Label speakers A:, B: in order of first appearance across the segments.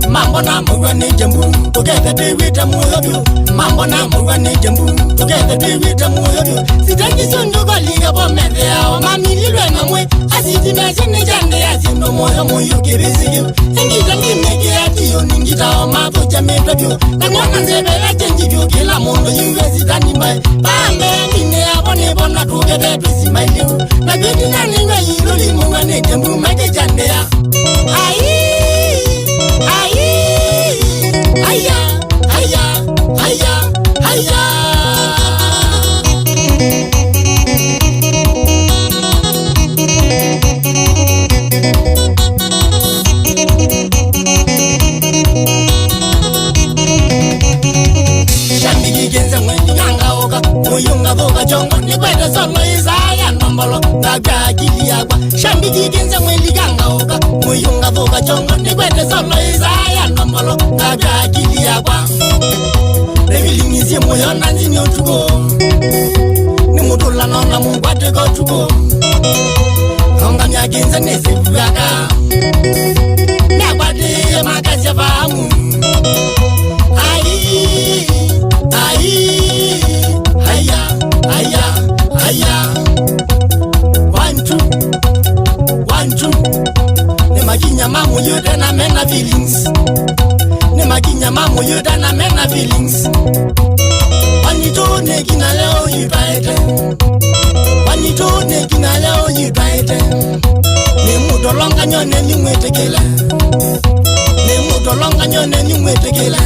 A: Mambo na murwa ni jambu, together they with a moyo. Mambo na murwa ni jambu, together they with a moyo. Sitaki sundu kwa liga po mende yao, mami liwe na mwe. Asiti mesi ni jande asindo moyo kirisi yu. Engita ni meki ati yu ningita o mafu chameta vyu. Na ngona nzebe ya chenji vyu kila mundo yuwe sitani mbae. Pambe mine ya pone pona together twisi mailiu. Na biti na ninga yiro li murwa ni jambu, maki jande ya. Shambiki genza mweli ganga oka muyunga voka chongo ni kwete solo izaya nombolo kabya akili yakwa revilingisi moyo nanzi nyotuko ni mutula nona mungwate kotuko konga myagenza nesifuyaka nakwate makasi ya fahamu haya 1 2 ne maginya mamu yuda na mena feelings ne maginya mamu yuda na mena feelings wanito ne kina leo yubaite wanito ne kina leo yubaite ne mudolonga nyone ni mwetekela ne mudolonga nyone ni mwetekela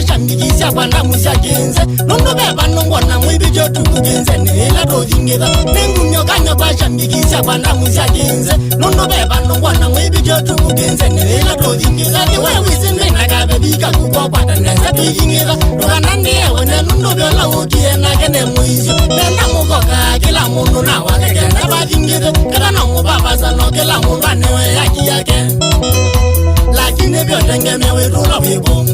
A: Shambikisha kwanda mushagenze Nondo beba nongona mwibijo tukugenze Nela rozingeza Nengunyo kanyo kwa shambikisha kwanda mushagenze Nondo beba nongona mwibijo tukugenze Nela rozingeza Niwe wisinde nakabebika kuko kwa tandenza tuingeza Tukanande wene nundo vyola ukie na kene muisyo Nenda mukoka kila mundu na wakeke Neba zingeza Kata na mubaba no kila mundu anewe yaki yake Lakini vyo tenge mewe tula wipo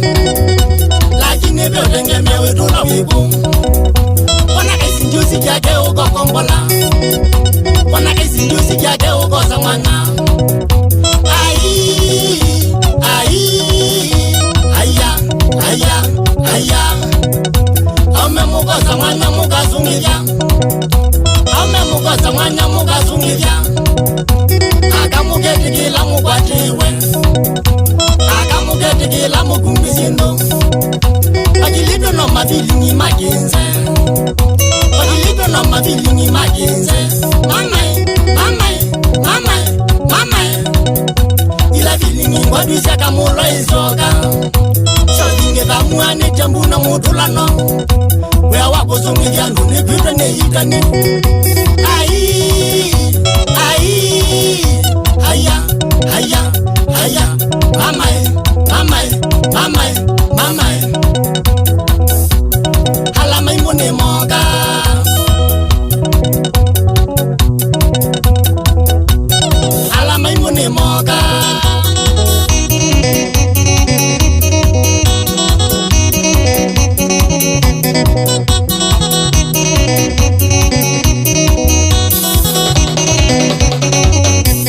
A: Nebyo denge mewe tula wibu Wana kaisi njusi kiake uko kombola Wana kaisi njusi kiake uko samana Aya Ome muko samana muka zungivya Ome muko samana muka zungivya Aka muketi kila mukwatiwe Aka muketi kila mukumbisindo Pagilido no mavilingi magenze Pagilido no mavilingi magenze Mama Ila vilingi ngwadwisha kamulo izoka Shozinge vamuane jambu na mutulano Wea wako zungivya ndune pita ne hitani Haya Mama Halama imone moga Halama imone moga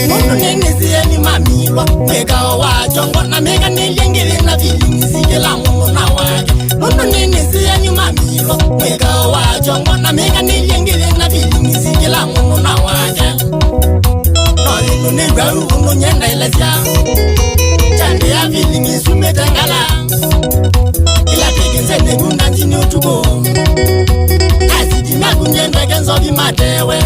A: Mundu nenezi ni mamilwa Mega wa jongo na mega nilengele na feelings Kila mundu na wake Mundu nenezi ya nyuma milo Mweka wa jongo na mega nilengele na feelings Kila mundu na wake Noli nunegwa unu nyenda ilesya Chande ya feelings umetangala Ila tekinse negunda njini utuko Asiti na kunyenda kenzo vimatewe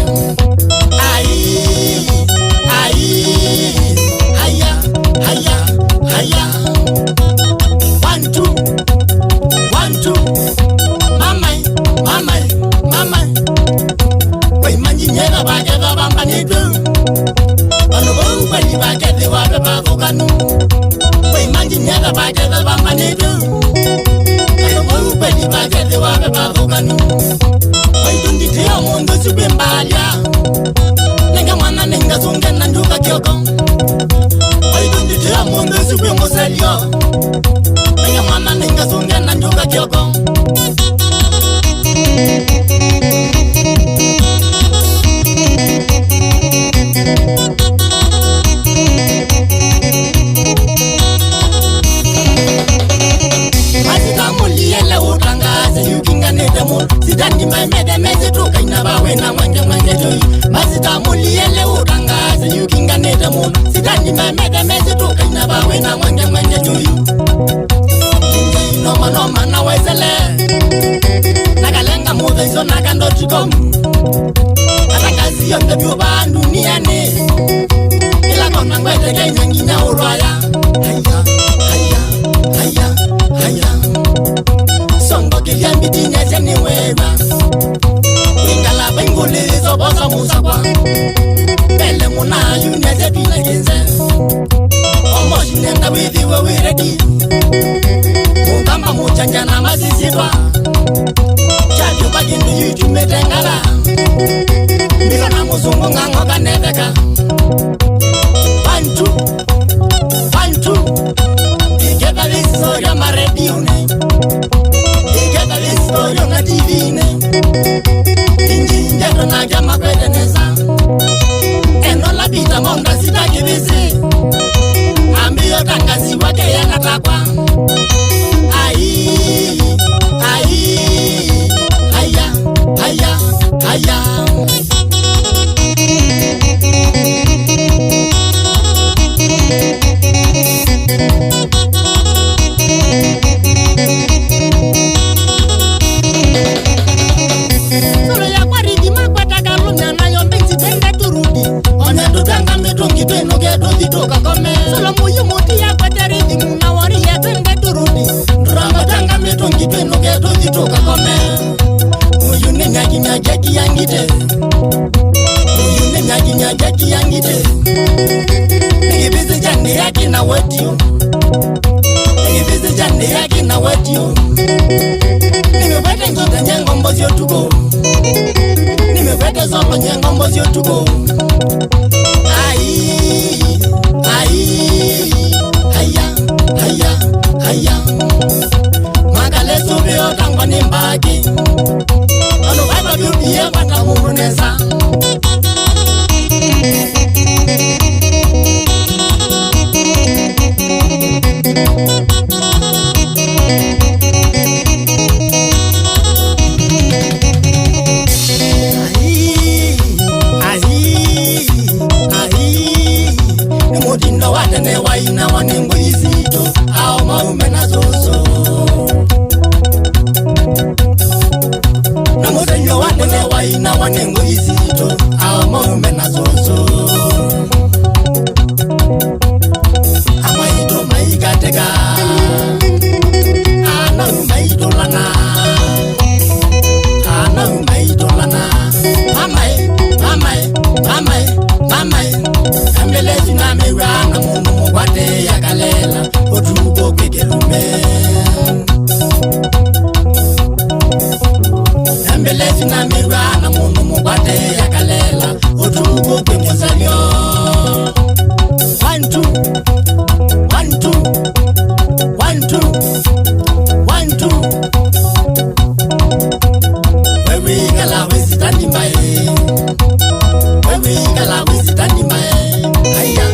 A: wa beba kokanu we imagine ya ba ke ba manedu ayo wo pe di ba ke wa beba kokanu we dundi te amondo subembalia nenga mwana nenga zonga na nduka kyoko we dundi te amondo subembosalio nenga mwana nenga zonga na nduka kyoko Sidani mai mede meze toka inabawe na mwenge joyi Mazita muli ele utangaze yukinga nete muna Sidani mai mede meze toka inabawe na mwenge joyi Jinge noma na waisele Nagalenga muda iso nakando chikomu Atangazi yonde biyo bandu niyane Ila kona ngwete kenya nginya urwaya Haya Songo kiliambi tinya zeni wema Wingala bengule zoboza musakwa Bele muna yunya zepina genze Omoshi nenda withi we ready Mungamba muchanja na mazizidwa Chatu bagindu yuju metengala Mbilo na muzungu ngango kaneteka 1, 2 Ikeba viso ya maredione Ikeba viso ya na divine Injinja na jama kwedeneza Eno la bita monda sita kibisi Ambiyo tangazi wake ya natakwa Haya Solo ya kwa ridima kwa tagalumya na yombezi tende turudi Onye tutanga mitungi twenu gedo vitoka kome Solo muyu muti ya kwa teridi muna wari ya tende turudi Drama tanga mitungi twenu gedo vitoka kome Muyu ni nyaki jaki yangite Muyu ni nyaki yangite Nigibizi jandi yaki na wetio Nigibizi jandi yaki na wetio Nimewete ngita nyengo mbozi yotugo Nimewete zolo nyengo mbozi yotugo Haya Magale subi otangwa nimbaki Ono baba biubiye wata muruneza Nimutindo watene waina wanembo izito Ao maume na zozo Nimutenyo watene waina wanembo izito Ao maume na zozo Amaito maikateka Ana umaito lana Mamae Ambelezi na mirana munu mwate ya kalela Otubo kwekelume Ambelezi na mirana munu mwate ya kalela Otubo kwekelume 1, 2 Wewe gala wezi tandi mbae Wewe gala wezi tandi mbae Haya